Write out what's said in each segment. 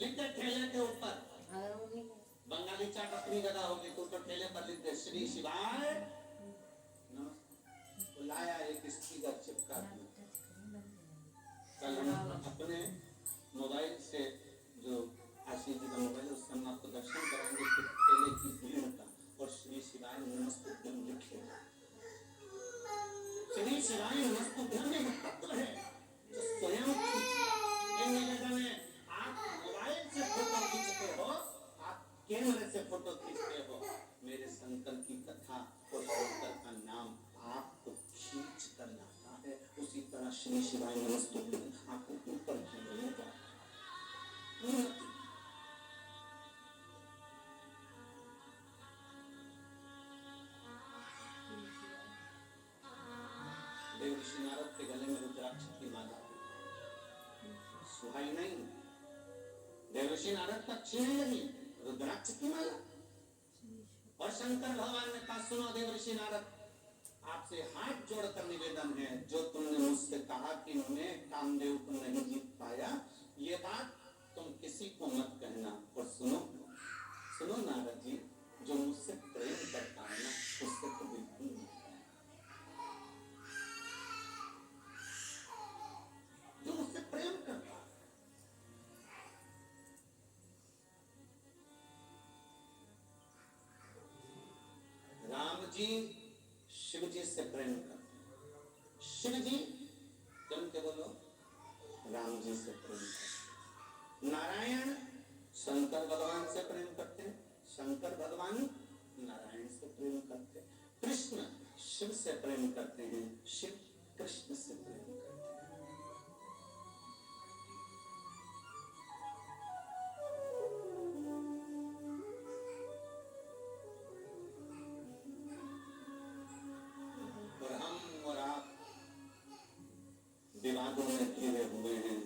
लिख दे ठेले के ऊपर। बंगाली चाट अपनी जगह होगी तो ठेले पर लिख दे श्री शिवाय नमस्ते। लाया एक स्टिकर चिपका दिया। कल हम अपने मोबाइल से जो आशीष जी का मोबाइल उससे हम आपको दर्शन कराएंगे कि ठेले की भीड़ का और श्री शिवाय नमस्ते लिखे। श्री शिवाय नमस्ते में तत्व है जो स्वयं आप मोबाइल से फोटो खींचते हो, आप कैमरे से फोटो खींचते हो, मेरे शंकर की कथा और शंकर का नाम आपको खींच कर लाता है। उसी तरह श्री शिवाय नमस्तुभ्यं आपको ऊपर खींचेगा। देव ऋषि नारद के गले में रुद्राक्ष की माला सुहाई नहीं, देवर्षि नारद का छीने लगी रुद्राक्ष की माला। और शंकर भगवान ने कहा सुनो देवर्षि नारद, आपसे हाथ जोड़कर निवेदन है, जो तुमने मुझसे कहा कि मैं कामदेव को नहीं जीत पाया, ये बात तुम किसी को मत कहना। और सुनो सुनो नारद जी, जो मुझसे प्रेम करता है ना उससे तो बिल्कुल नहीं, जो मुझसे प्रेम करता है। राम जी शिव जी से प्रेम करते हैं, शिव जी जम के बोलो राम जी से प्रेम करते हैं। नारायण शंकर भगवान से प्रेम करते हैं, शंकर भगवान नारायण से प्रेम करते हैं। कृष्ण शिव से प्रेम करते हैं, शिव कृष्ण से प्रेम करते हैं। और हम और आप विवादों में घिरे हुए हैं,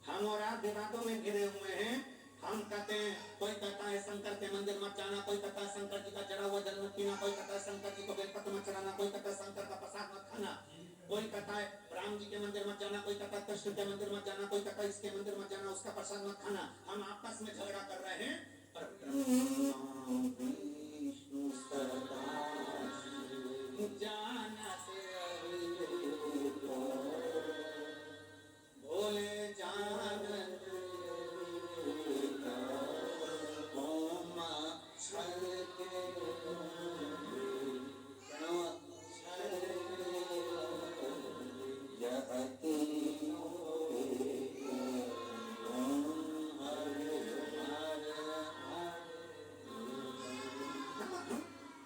हम और आप विवादों में घिरे हुए हैं। हम कहते हैं, कोई कहता है शंकर के मंदिर मत जाना, कोई कहता है शंकर जी का जला हुआ जल मत पीना, कोई कहता है शंकर जी को बेलपत्र मत चढ़ाना, कोई कहता है शंकर का प्रसाद मत खाना, कोई कहता है राम जी के मंदिर मत जाना, कोई कहता है कृष्ण के मंदिर मत जाना, कोई कहता है इसके मंदिर मत जाना, उसका प्रसाद मत खाना। हम आपस में झगड़ा कर रहे हैं, पर भोले जानत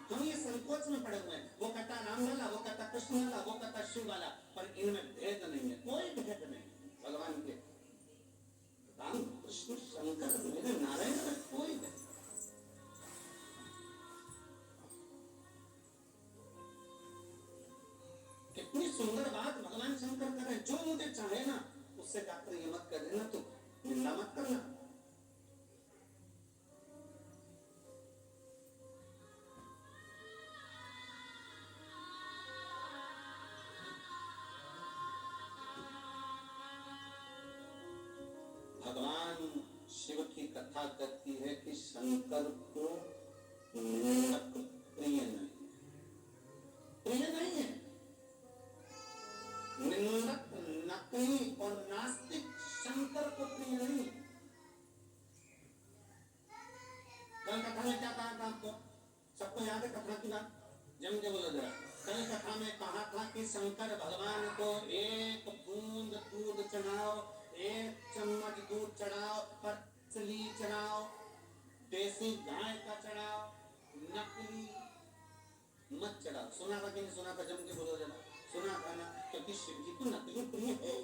हम ये संकोच में पड़े हुए हैं। वो कहता राम वाला, वो कहता कृष्ण वाला, वो कहता शिव वाला, पर इनमें भेद नहीं है, कोई भेद नहीं भगवान के। राम कृष्ण शंकर मेरे नारायण में कोई भेद। कितनी सुंदर बात भगवान शंकर कर रहे हैं, जो मुझे चाहे ना उससे जाकर ये मत कर देना, तो निंदा मत करना। भगवान शिव की कथा कहती है कि शंकर को निंदक प्रिय नहीं, प्रिय नहीं है। निंदक, नकली और नास्तिक शंकर को प्रिय नहीं। कल कथा में क्या कहा था आपको, सबको याद है कथा की बात? जम के बोलो जरा। कल कथा में कहा था कि शंकर भगवान को एक बूंद दूध चढ़ाओ, एक चम्मच दूध चढ़ाओ, पर असली चढ़ाओ, देसी गाय का चढ़ाओ, नकली मत चढ़ाओ। सुना था कि नहीं सुना था? जम के बोलो जरा। सुना था ना, क्योंकि शिव जी को नकली प्रिय है।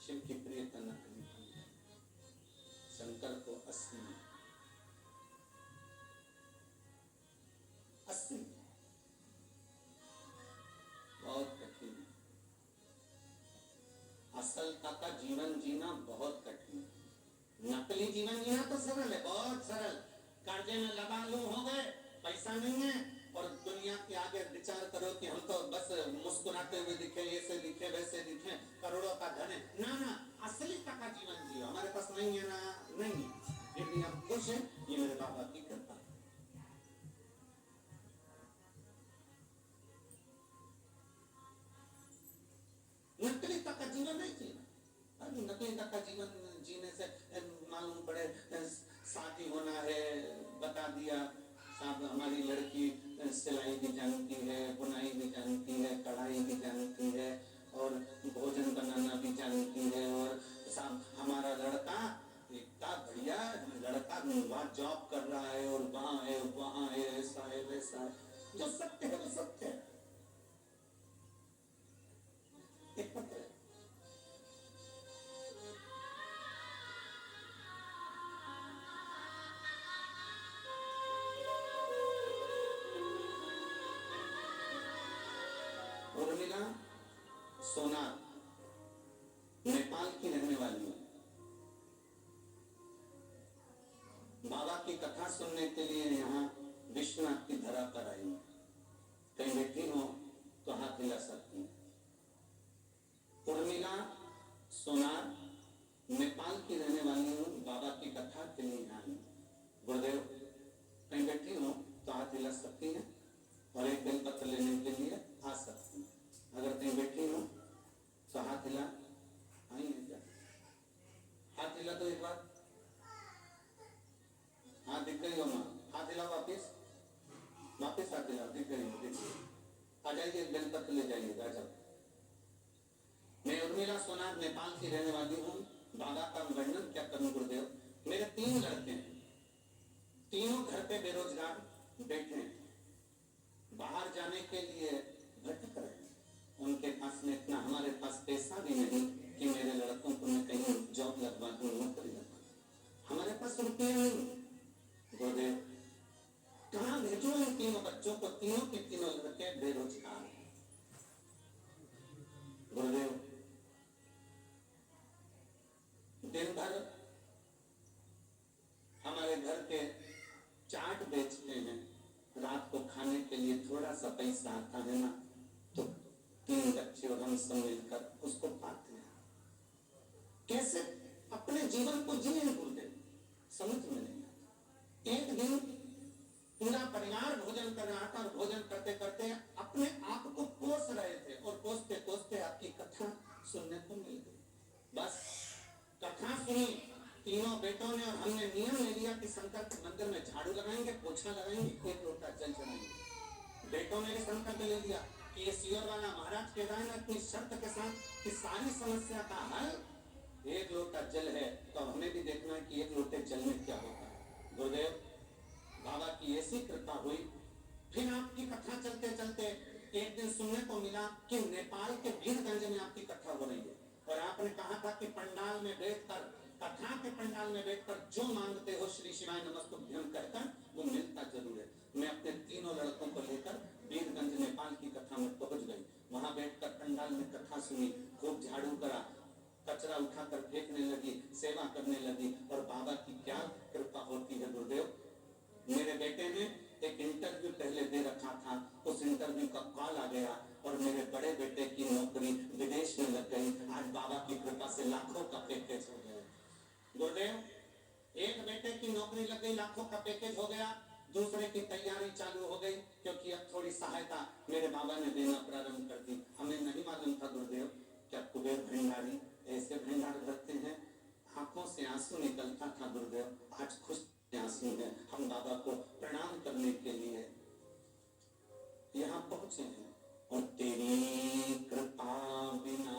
शिव की प्रियता नकली, शंकर को असली, असली बहुत कठिन है। असलता का जीवन जीना बहुत कठिन है। नकली जीवन जीना तो सरल है, बहुत सरल। कर्जे में लबालू हो गए, पैसा नहीं है और दुनिया की खाते हुए दिखे, ऐसे दिखे, वैसे दिखे, करोड़ों का धन है, ना असलियता का जीवन जियो। हमारे पास नहीं है ना, नहीं है, फिर भी हम खुश हैं, ये मेरे बाबा की कृपा है। नकलीता का जीवन नहीं जीना। नकलीता का जीवन जीने से मालूम पड़े शादी होना है, बता दिया साहब हमारी लड़की सिलाई भी जानती है, बुनाई भी जानती है, कढ़ाई भी जानती है और भोजन बनाना भी जानती है, और साहब हमारा लड़का इतना बढ़िया लड़का वहाँ जॉब कर रहा है और वहाँ है, ऐसा है वैसा है। जो सत्य है वो सत्य है। एक पत्र है, उर्मिला सोनार नेपाल की रहने वाली है। बाबा की कथा सुनने के लिए यहाँ विश्वनाथ की धरा पर आई। कहीं बैठी हो तो हाथ हिला सकती है। उर्मिला सोनार नेपाल की रहने वाली हूँ, बाबा की कथा के लिए यहाँ आई। गुरुदेव कहीं बैठी हो तो हाथ हिला सकती है और एक बेल पत्र लेने के लिए आ सकती है। अगर कहीं बैठी हो तो हाथ हिला, आई है क्या? हाथ हिला तो एक बार, हाँ दिख गई हो माँ, हाथ हिला वापिस हाथ हिला, दिख गई हो, दिख गई। आ जाइए, बेल पत्र ले जाइएगा। जब मैं उर्मिला सोनार नेपाल की रहने वाली हूँ, बाबा का वर्णन क्या करूं गुरुदेव। मेरे 3 लड़के हैं, तीनों घर पे बेरोजगार बैठे हैं, बाहर जाने के लिए भटक रहे हैं। उनके पास में इतना, हमारे पास पैसा भी नहीं कि मेरे लड़कों को मैं कहीं जॉब लगवा दूं, नौकरी लगवा दूं। हमारे पास रुपये नहीं। गुरुदेव कहाँ भेजूं इन तीनों बच्चों को? तीनों के तीनों लड़के बेरोजगार हैं। गुरुदेव दिन भर हमारे घर के चाट बेचते हैं, रात को खाने के लिए थोड़ा सा पैसा आता है ना, तो 3 बच्चे और हम सब मिलकर उसको पाते हैं। कैसे अपने जीवन को जिए गुरुदेव, समझ में नहीं आता। एक दिन पूरा परिवार भोजन कर रहा था और भोजन करते करते अपने आप को कोस रहे थे और कोसते कोसते आपकी कथा सुनने को मिल गई। बस कथा सुनी तीनों बेटों ने, और हमने नियम ले लिया कि शंकर के मंदिर में झाड़ू लगाएंगे, पोछा लगाएंगे, 1 लोटा जल चढ़ाएंगे। बेटों ने भी संकल्प ले लिया कि ये सियोर वाला महाराज के राय ने अपनी शर्त के साथ कि सारी समस्या का हल 1 लोटा जल है, तो हमें भी देखना है कि 1 लोटे जल में क्या होता है। गुरुदेव बाबा की ऐसी कृपा हुई। फिर आपकी कथा चलते चलते एक दिन सुनने को मिला कि नेपाल के वीरगंज में आपकी कथा हो रही है, और आपने कहा था कि पंडाल में बैठकर, कथा के पंडाल में बैठकर जो मांगते हो श्री शिवाय नमस्तुभ्यं कहकर वो मिलता जरूर है। मैं अपने तीनों लड़कों को लेकर वीरगंज नेपाल की कथा में पहुंच गई। वहां बैठकर पंडाल में कथा सुनी, खूब झाड़ू करा, कचरा उठाकर फेंकने लगी, सेवा करने लगी, और बाबा की क्या कृपा होती है गुरुदेव। मेरे बेटे ने एक इंटरव्यू पहले दे रखा था, उस इंटरव्यू का कॉल आ गया और मेरे बड़े बेटे की नौकरी विदेश में लग गई। आज बाबा की कृपा से लाखों का पैकेज हो गया। गुरुदेव एक बेटे की नौकरी लग गई, लाखों का पैकेज हो गया, दूसरे की तैयारी चालू हो गई, क्योंकि अब थोड़ी सहायता मेरे बाबा ने देना प्रारंभ कर दी। हमें नहीं मालूम था गुरुदेव क्या कुबेर भंडारी ऐसे भंडार भरते हैं। आंखों से आंसू निकलता था गुरुदेव, आज खुश आंसू है। हम बाबा को प्रणाम करने के लिए यहाँ पहुंचे हैं, और तेरी कृपा बिना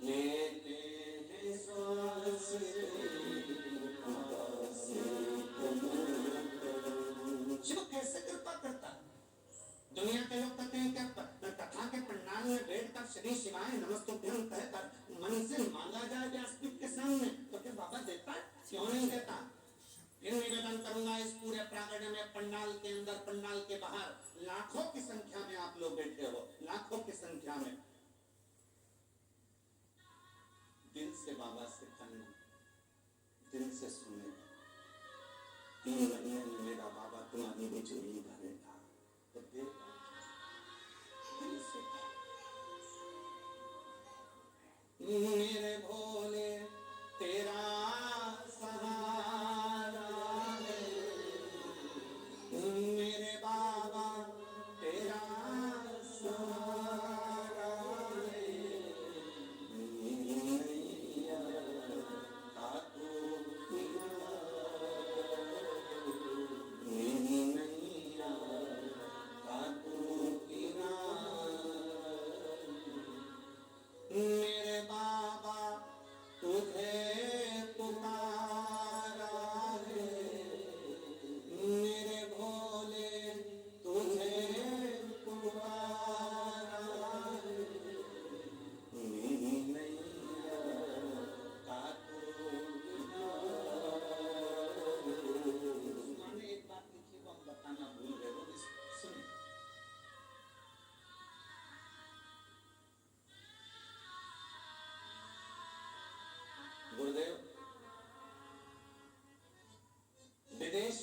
लेते हैं सांस, शिव कैसे कृपा करता। दुनिया के लोग कहते हैं क्या कथा के पंडाल में बैठकर श्री शिवाय नमस्तुभ्यं कहकर मन से मांगा जाए व्यासपीठ के सामने, तो फिर बाबा देता है? क्यों नहीं देता? फिर निवेदन करूंगा, इस पूरे प्रांगण में, पंडाल के अंदर, पंडाल के बाहर लाखों की संख्या में आप लोग बैठे हो, लाखों की संख्या में। दिल से बाबा से कहना, दिल से सुनने। 3 महीने में मेरा बाबा तुम्हारी भी चोरी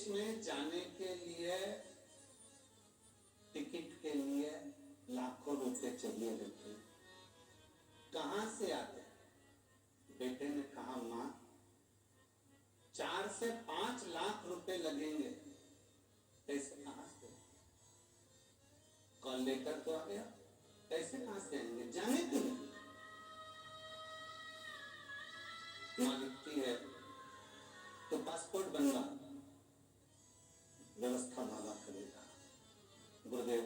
विदेश में जाने के लिए टिकट के लिए लाखों रुपए चाहिए रहते। कहां से आते? बेटे ने कहा, मां 4 से 5 लाख रुपए लगेंगे। पैसे कहां से? कॉल लेटर तो आ गया, पैसे कहां से आएंगे? जाने के लिए। मां लिखती है तो पासपोर्ट बनवा, व्यवस्था बाबा करेगा। गुरुदेव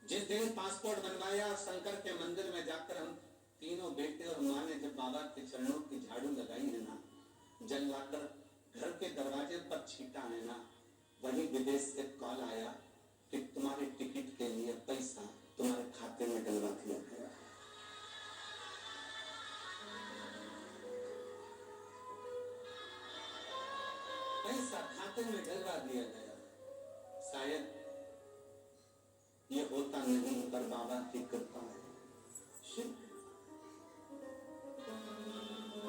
जिस दिन पासपोर्ट बनवाया और शंकर के मंदिर में जाकर हम तीनों बेटे और मां ने जब बाबा के चरणों की झाड़ू लगाई है ना, जल लाकर घर के दरवाजे पर छीटा है ना, वही विदेश से कॉल आया कि तुम्हारे टिकट के लिए पैसा तुम्हारे खाते में डलवा दिया गया। पैसा खाते में डलवा दिया गया। शायद ये होता नहीं पर बाबा की कृपा है।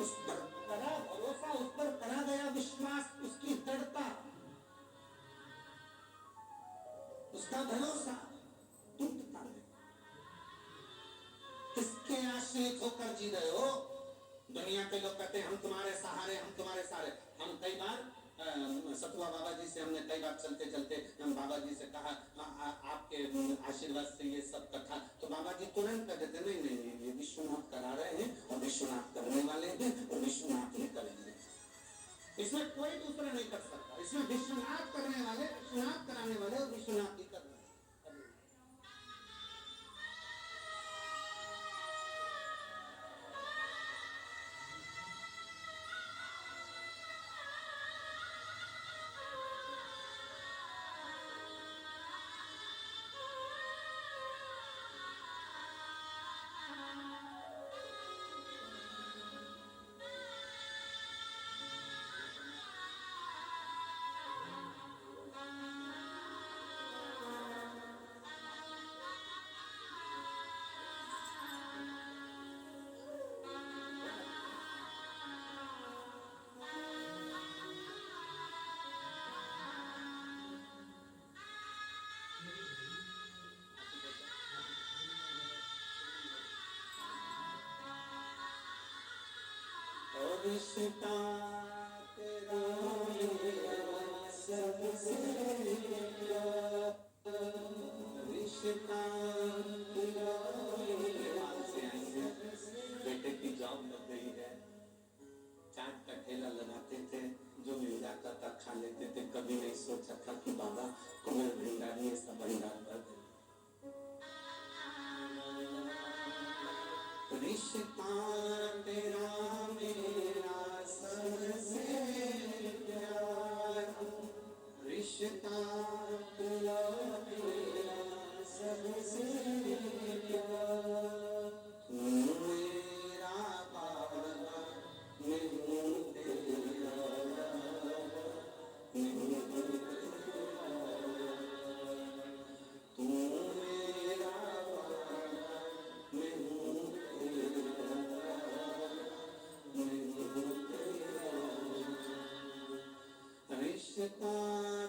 उस पर करा भरोसा, उस पर करा गया विश्वास, उसकी दृढ़ता, उसका भरोसा टूटता नहीं। किसके आश्रित होकर जी रहे हो? दुनिया के लोग कहते हैं हम तुम्हारे सहारे, हम तुम्हारे सहारे। हम कई बार सतुआ बाबा जी से हमने कई बार चलते चलते बाबा जी से कहा आपके आशीर्वाद से ये सब कथा, तो बाबा जी तुरंत कह देते नहीं नहीं नहीं, ये विश्वनाथ करा रहे हैं और विश्वनाथ करने वाले हैं और विश्वनाथ ही करेंगे। इसमें कोई दूसरा नहीं कर सकता। इसमें विश्वनाथ करने वाले, विश्वनाथ कराने वाले और विश्वनाथ ही कर रहे हैं। रिश्ता तेरा सबसे रिश्ता तेरा। बेटे की जॉब लग गई है, चाट का ठेला लगाते थे, जो मिल जाता था खा लेते थे। कभी नहीं सोचा था कि बाबा कुमार भंडारी ऐसा भंडार भर दे। रिश्ता तेरा मेरा सबसे प्यारा, रिश्ता तेरा मेरा सबसे प्यारा। मेरा बाबा मैं हूँ तेरा, तू मेरा बाबा मैं हूँ रिश्ता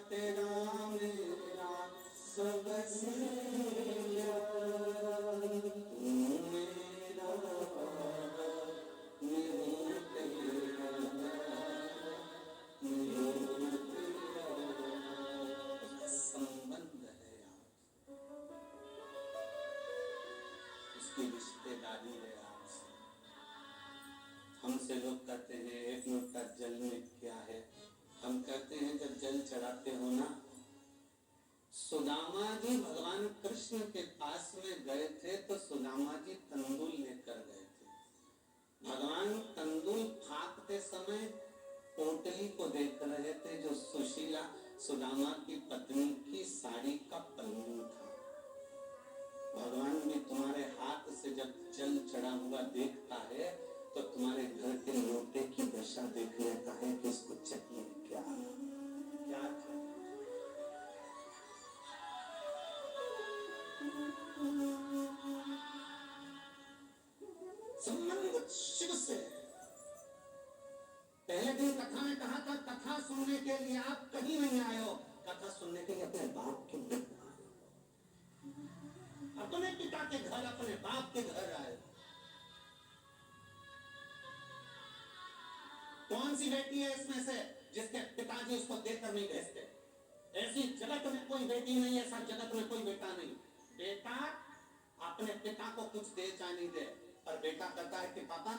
तेरा मेरा सबसे प्यारा, तू मेरा बाबा मैं हूँ तेरा, मैं हूँ तेरा। संबंध है आपसे, उसकी रिश्तेदारी है आपसे। हमसे लोग कहते हैं एक लोटा जल में क्या है? हम कहते हैं जब जल चढ़ाते हो ना, सुदामा जी भगवान कृष्ण के पास में गए थे तो सुदामा जी तंदूल लेकर गए थे। भगवान तंदूल फाकते समय पोटली को देख रहे थे जो सुशीला सुदामा की पत्नी की साड़ी का पल्लू था। भगवान भी तुम्हारे हाथ से जब जल चढ़ा हुआ देखता है तो तुम्हारे घर के लोटे की दशा देख लेता है कि इसको चाहिए क्या क्या चाहिए। संबंध शिव से। पहले दिन कथा में कहा था, कथा सुनने के लिए आप कहीं नहीं आए हो, कथा सुनने के लिए अपने बाप के घर आए, अपने पिता के घर, अपने बाप के घर आए। कौन सी बेटी है इसमें से जिसके पिताजी उसको देकर नहीं भेजते? ऐसी जगत में कोई बेटी नहीं, ऐसा जगत में कोई बेटा नहीं। बेटा अपने पिता को कुछ दे चाहे नहीं दे, पर बेटा कहता है कि पापा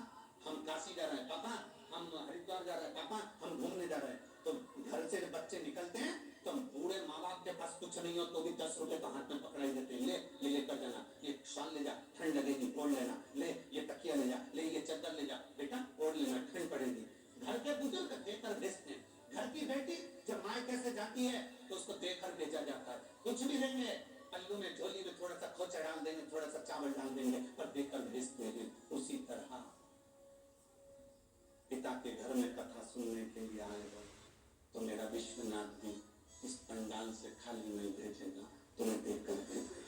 हम काशी जा रहे हैं, पापा हम हरिद्वार जा रहे हैं, पापा हम घूमने जा रहे हैं। तो घर से बच्चे निकलते हैं तो बूढ़े माँ बाप के पास कुछ नहीं हो तो भी 10 रुपए तो हाथ में पकड़ाई देते हैं, ले ये लेकर जाना, ये शाल ले जा, ठंड लगेगी ओढ़ लेना, ले ये तकिया ले जा, ले ये चादर ले जा, बेटा ओढ़ लेना, ठंड पड़ेगी। घर के बुजुर्ग देकर भेजते हैं। घर की बेटी जब मायके से जाती है तो उसको देकर भेजा जाता है। कुछ भी देंगे, पल्लू में झोली में थोड़ा सा खोचा डाल देंगे, थोड़ा सा चावल डाल देंगे, पर देकर भेजते हैं। उसी तरह पिता के घर में कथा सुनने के लिए आए हो तो मेरा विश्वनाथ भी इस पंडाल से खाली नहीं भेजेगा, तुम्हें देकर भेजेगा।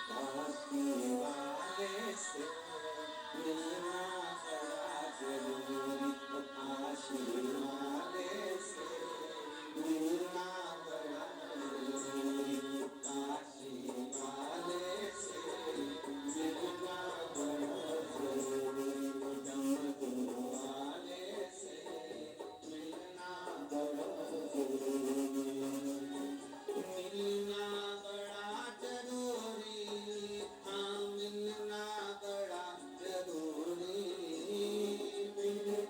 काशी वाले से मिलना बड़ा जरूरी, काशी वाले से मिलना बड़ा जरूरी, काशी वाले से मिलना बड़ा जरूरी, जमदून वाले से मिलना बड़ा जरूरी, मिलना बड़ा जरूरी, हाँ मिलना बड़ा जरूरी, मिलना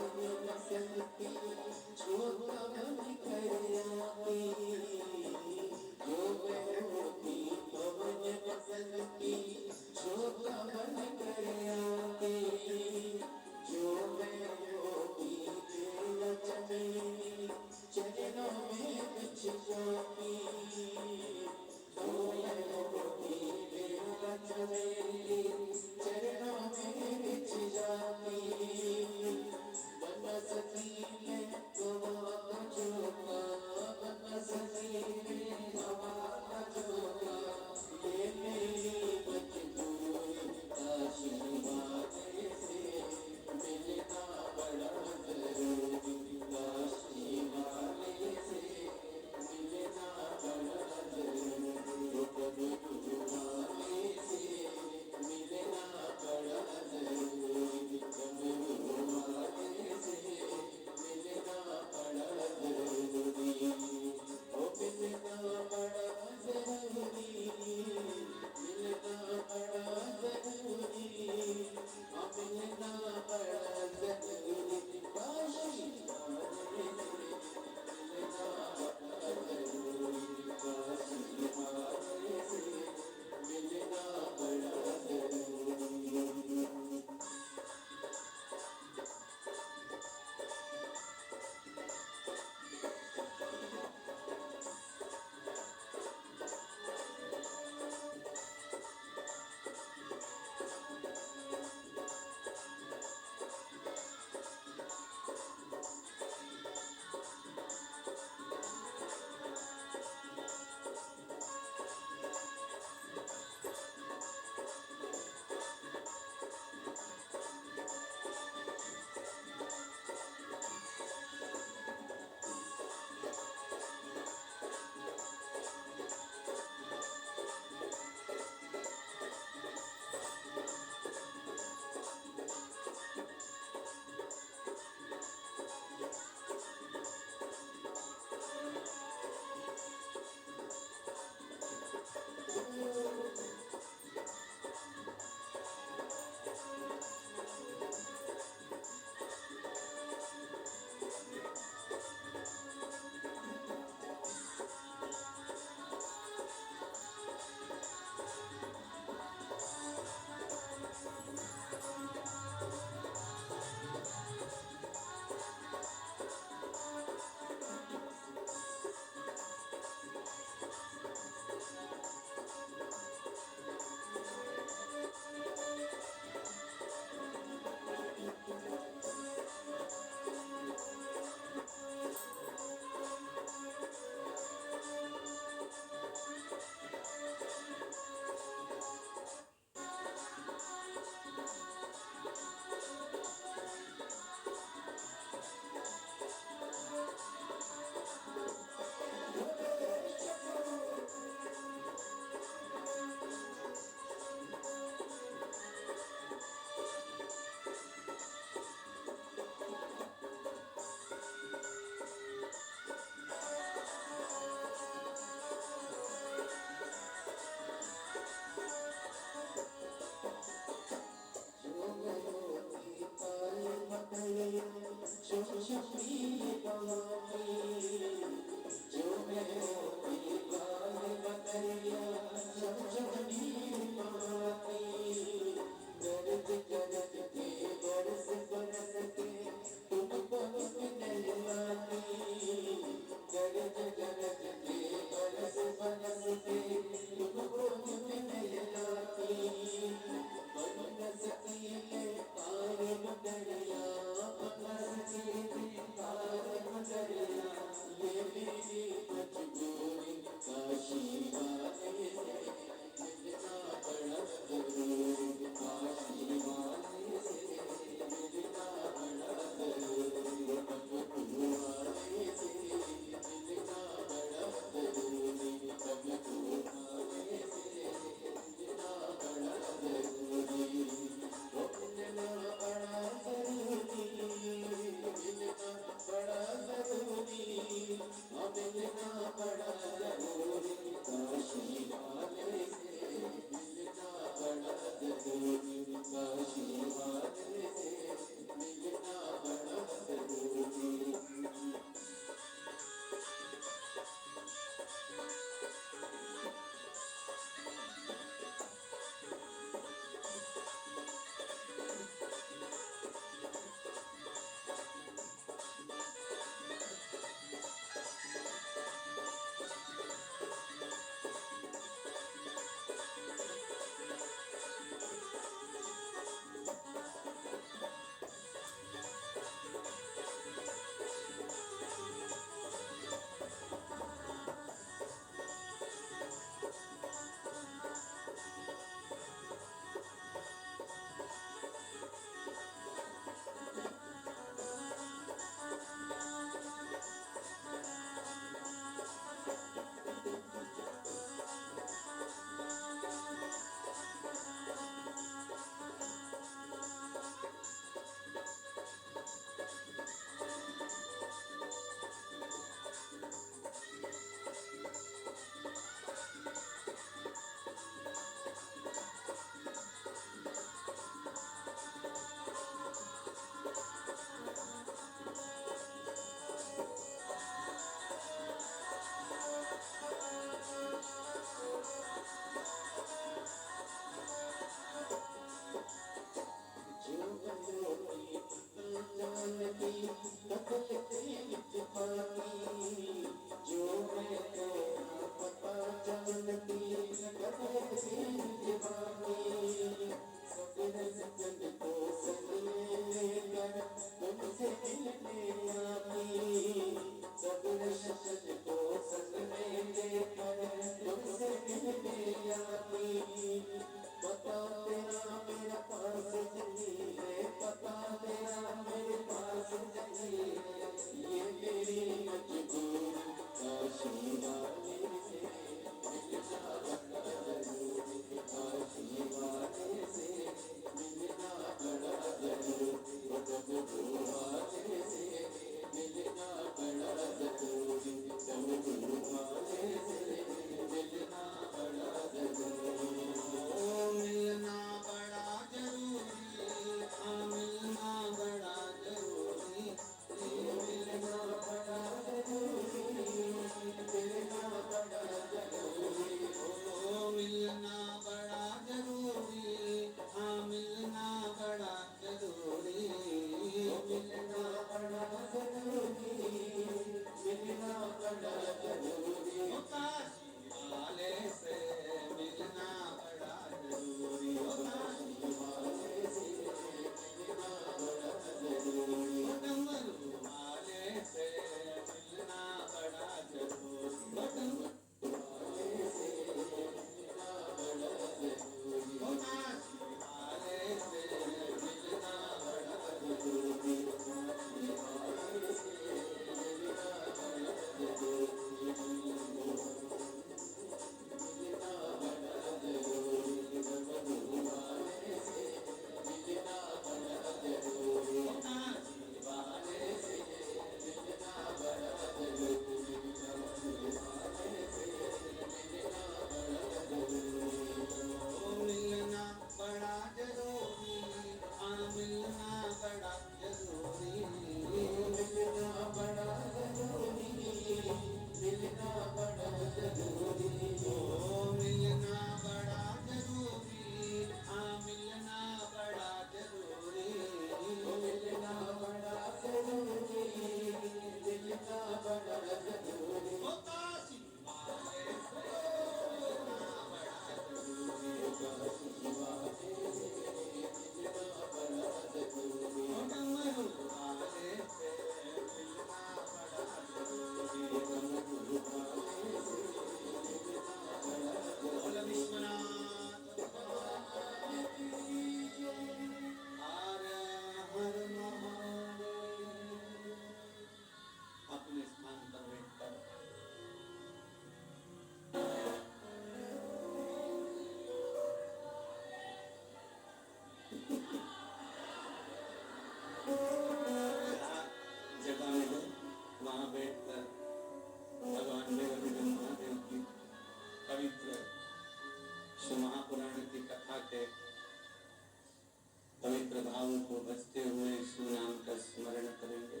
को भजते हुए श्री नाम का स्मरण करेंगे,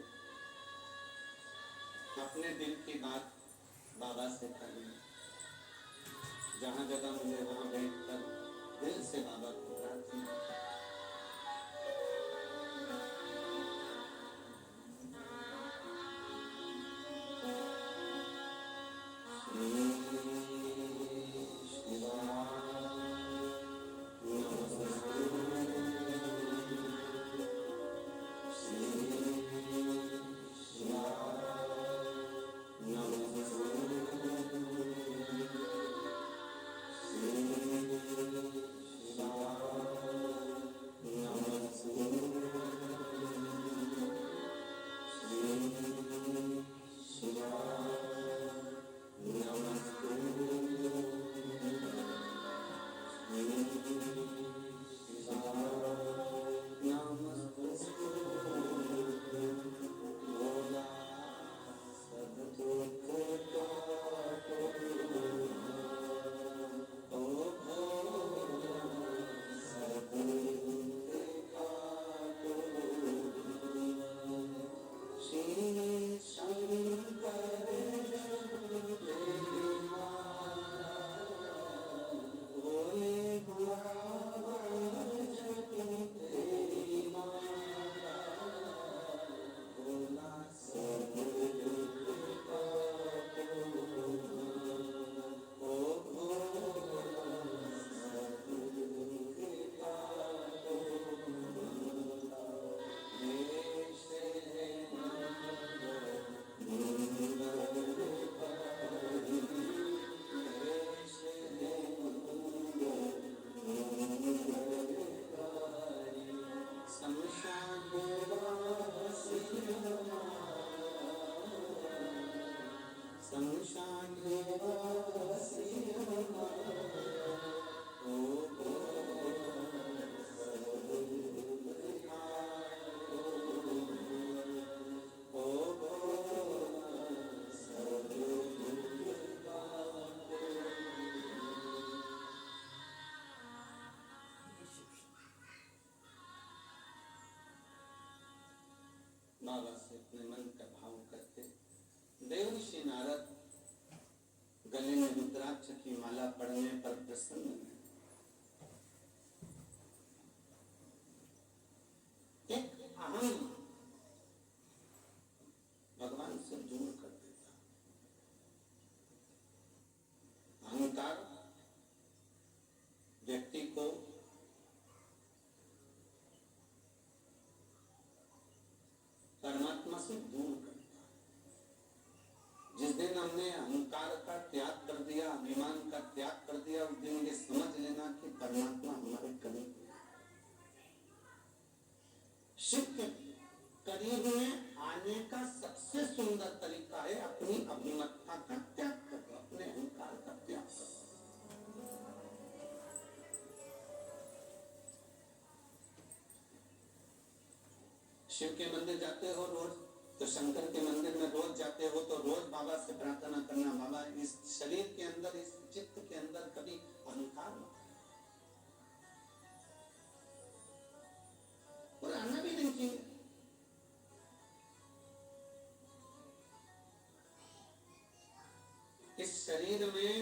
अपने दिल की बात बाबा से करेंगे। जहाँ जगह मिले वहाँ बैठकर दिल से बाबा को प्रार्थना। बाबा से अपने मन का भाव करते देवर्षि नारद गले में रुद्राक्ष की माला पड़ने पर प्रसन्न है। एक अहम भगवान से दूर कर देता। अहंकार व्यक्ति को परमात्मा से दूर करता है। जिस दिन हमने अहंकार का त्याग कर दिया, अभिमान का त्याग कर दिया, उस दिन ये समझ लेना कि परमात्मा हमारे करीब है। शिव के करीब में आने का सबसे सुंदर तरीका है अपनी अभिमतता का त्याग करो, अपने अहंकार का त्याग करो। शिव के मंदिर जाते हो रोज, तो शंकर के मंदिर में रोज जाते हो तो रोज बाबा से प्रार्थना करना, बाबा इस शरीर के अंदर, इस चित्त के अंदर कभी अहंकार मत और आना भी नहीं चाहिए। इस शरीर में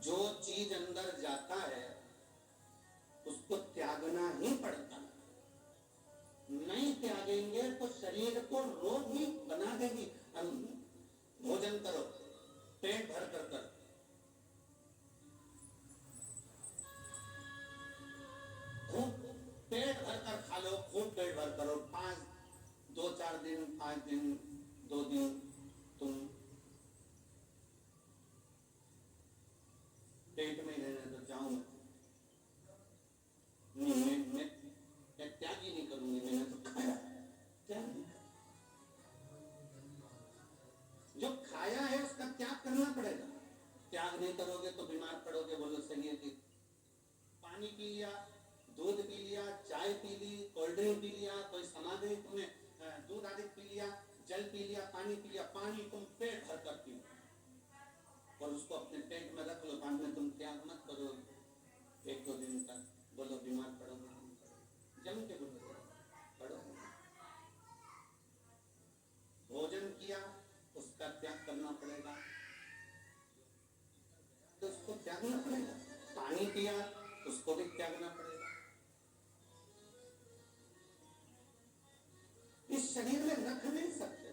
जो चीज अंदर जाता है उसको त्यागना ही पड़ता है। नहीं त्यागेंगे तो शरीर को रोगी बना देगी। भोजन करो पेट भर कर खूब पेट भर कर खा लो, खूब पेट भर करो। 2-4 दिन, 5 दिन, 2 दिन तुम पेट में रहने तो जाओ मैं त्याग ही नहीं करूंगी, मैंने तो खाया, त्याग नहीं कर। जो खाया है उसका त्याग करना पड़ेगा। त्याग नहीं करोगे तो बीमार पड़ोगे। बोलो सही है कि पानी पी लिया, दूध पी लिया, चाय पी ली, कोल्ड ड्रिंक पी लिया, कोई समाधि तुमने दूध आदि पी लिया, जल पी लिया, पानी पी लिया। पानी तुम पेट भर कर पी और उसको अपने पेट में रख लो, बाद में तुम त्याग मत करो 1-2 दिन तक। बोलो बीमार पड़ोगे, जम के बोलो पानी पिया उसको भी त्यागना पड़ेगा। इस शरीर में रख नहीं सकते।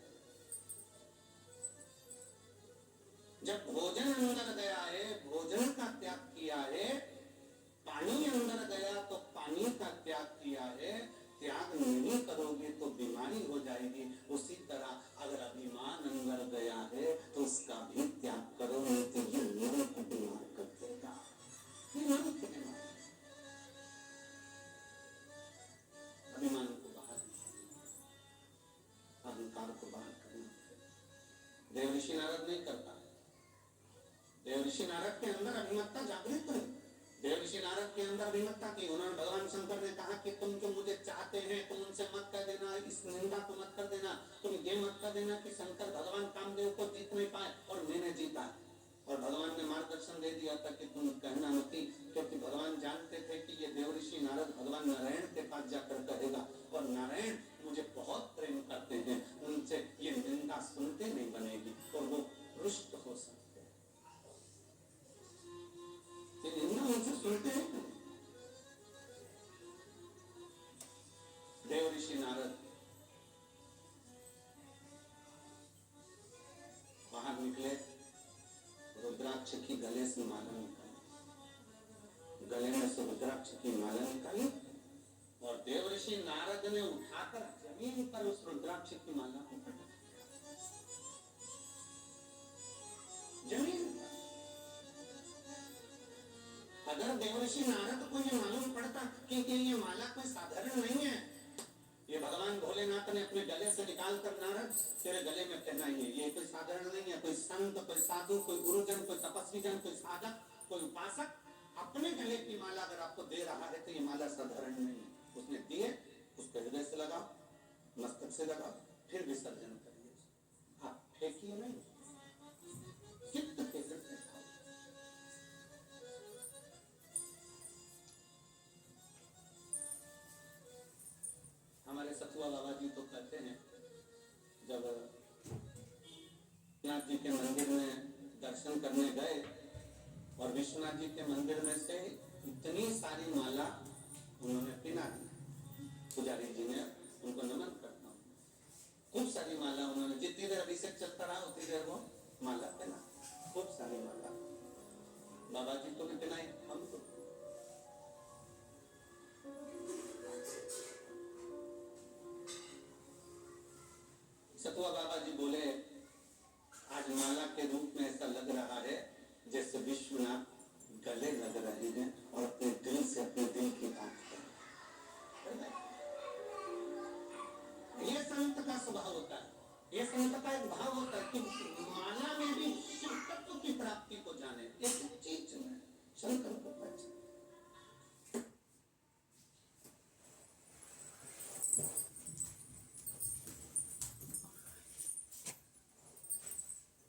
जब भोजन अंदर गया है, भोजन का त्याग किया है, पानी अंदर गया तो पानी का त्याग किया है, त्याग नहीं करोगे तो बीमारी हो जाएगी। उसी तरह अगर अभिमान अंदर गया है तो उसका भी त्याग करो, नहीं तो ये मन को बीमार कर देगा। अभिमान को बाहर, अहंकार को बाहर करना। देव ऋषि नारद नहीं करता। देव ऋषि नारद के अंदर अभिमत्ता जागृत है। देव ऋषि नारद के अंदर अभिमत्ता की। उन्होंने भगवान शंकर ने कहा कि तुम जो मुझे चाहते हैं तुम उनसे मत कर देना, इस निंदा को मत कर देना, तुम ये मत कर देना कि शंकर भगवान कामदेव को जीत नहीं पाए और मैंने जीता। और भगवान ने मार्गदर्शन दे दिया था कि तुम कहना मत, क्योंकि भगवान जानते थे कि ये देव ऋषि नारद भगवान नारायण के पास जाकर कहेगा और नारायण मुझे बहुत प्रेम करते हैं, उनसे ये निंदा सुनते नहीं बनेगी और वो रुष्ट हो सकते हैं। ये निंदा उनसे सुनते हैं। देव ऋषि नारद बाहर निकले, रुद्राक्ष की गले से माला निकाली, गले में से रुद्राक्ष की माला निकाली और देव ऋषि नारद ने उठाकर जमीन पर उस रुद्राक्ष की माला को पटक दिया। जमीन पर। अगर देव ऋषि नारद को ये मालूम पड़ता कि ये माला कोई साधारण नहीं है, ये भगवान भोलेनाथ ने अपने गले से निकाल कर नारद तेरे गले में पहनाई है, ये कोई साधारण नहीं है, कोई संत, कोई साधु, कोई गुरुजन, कोई तपस्वी जन, कोई साधक, कोई उपासक अपने गले की माला अगर आपको दे रहा है तो ये माला साधारण नहीं है। उसने दिए, उसको हृदय से लगाओ, मस्तक से लगाओ, फिर विसर्जन करिए। आप फेंकिए नहीं, चित्त के हृदय। हमारे सतुआ बाबा जी तो कहते हैं, जब नाथ जी के मंदिर में दर्शन करने गए और विश्वनाथ जी के मंदिर में से इतनी सारी माला उन्होंने पिना दी। पुजारी जी ने, उनको नमन करता हूँ, खूब सारी माला उन्होंने, जितनी देर अभिषेक चलता रहा उतनी देर वो माला पहना, खूब सारी माला बाबा जी को भी पहनाई, हमको। सतुआ बाबा जी बोले, आज माला के रूप में ऐसा लग रहा है जैसे विश्वनाथ गले लग रहे हैं और अपने दिल से अपने दिल की बात कर रहे हैं। ये संत का स्वभाव होता है, ये संत का एक भाव होता है कि माला में भी शिव तत्व की प्राप्ति को जाने। एक चीज में शंकर को